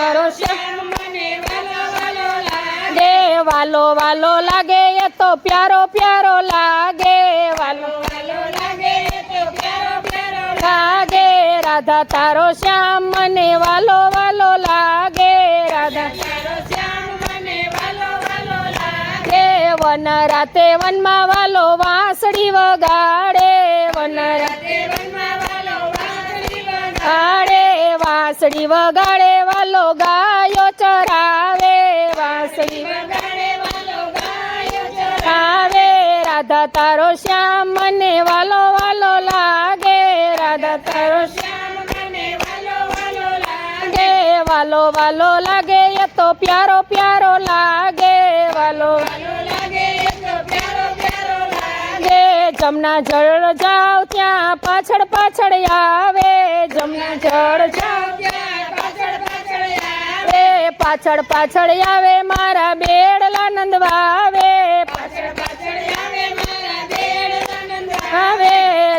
તારો શ્યામ મને વાલો વાલો લાગે, વાલો વાલો લાગે એ તો પ્યારો પ્યારો લાગે, વાલો વાલો લાગે એ તો પ્યારો પ્યારો લાગે, રાધા તારો શ્યામ મને વાલો વાલો લાગે, રાધા તારો શ્યામ મને વાલો વાલો લાગે, વન રાતે વનમાં વાલો વાંસળી વગાડે, વન રાતે વનમાં વાલો વાંસળી વગાડે, વાંસળી વગાડે વાલો ગાયો ચરાવે, વાંસળી વગાડે વાલો ગાયો ચરાવે, રાધા તારો શ્યામ મને વાલો વાલો લાગે, રાધા તારો શ્યામ મને વાલો વાલો લાગે, વાલો વાલો લાગે એ તો પ્યારો પ્યારો લાગે, વાલો વાલો લાગે એ તો પ્યારો પ્યારો લાગે, જમના જળ જાવ ત્યાં પાછળ પાછળ આવે, જમના જળ જાવ ત્યાં પાછળ પાછળ આવે, પાછળ પાછળ આવે મારા બેડલા નંદવાવે, પાછળ પાછળ આવે મારા બેડલા નંદવાવે,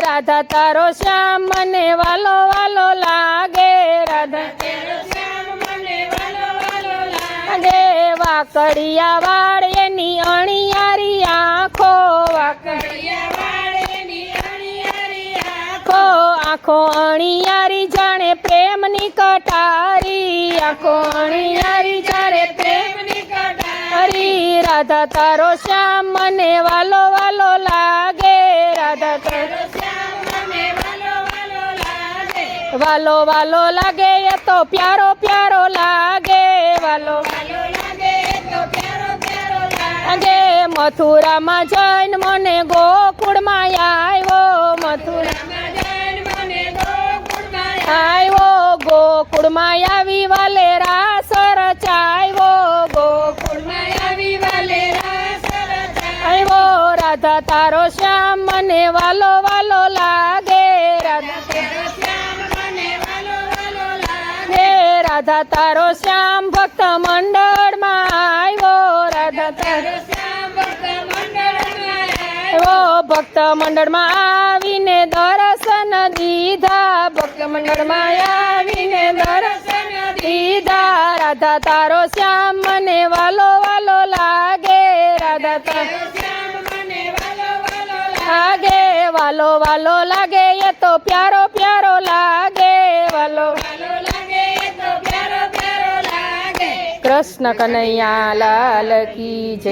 રાધા તારો શ્યામ મને વાલો વાલો લાગે, રાધા તારો શ્યામ મને વાલો વાલો લાગે, વાકડિયા વાળ એની અણિયારી આંખો, વાકડિયા વાળ એની અણિયારી આંખો, આંખો અણિયારી જાણે પ્રેમની કટારી, આંખો અણિયારી જાણે પ્રેમની કટારી, રાધા તારો શ્યામ મને વાલો વાલો લાગે, રાધા તારો શ્યામ મને વાલો વાલો લાગે, વાલો વાલો લાગે એ તો પ્યારો પ્યારો લાગે, વાલો વાલો લાગે એ તો પ્યારો પ્યારો લાગે, મથુરામાં જઈને મને ગોકુળમાં આવ્યો, મથુરામાં જઈને મને ગોકુળમાં આવ્યો, ગોકુળમાં આવી વાલે રાસ રચાવ્યો, ગોકુળમાં આવી વાલે રાસ રચાવ્યો, રાધા તારો શ્યામ મને વાલો વાલો લાગે, રાધા તારો શ્યામ મને વાલો વાલો લાગે, રાધા તારો શ્યામ ભક્ત મંડળમાં આવ્યો, રાધા તારો શ્યામ ભક્ત મંડળમાં આવ્યો, ભક્ત મંડળમાં આવીને દર્શન દીધા, ભક્ત મંડળમાં આવીને દર્શન દીધા, રાધા તારો શ્યામ મને વાલો વાલો લાગે, રાધા તારો શ્યામ મને વાલો વાલો લાગે, વાલો વાલો લાગે એ તો પ્યારો પ્યારો લાગે, વાલો વાલો લાગે એ તો પ્યારો પ્યારો લાગે, કૃષ્ણ કનૈયા લાલ કી જય।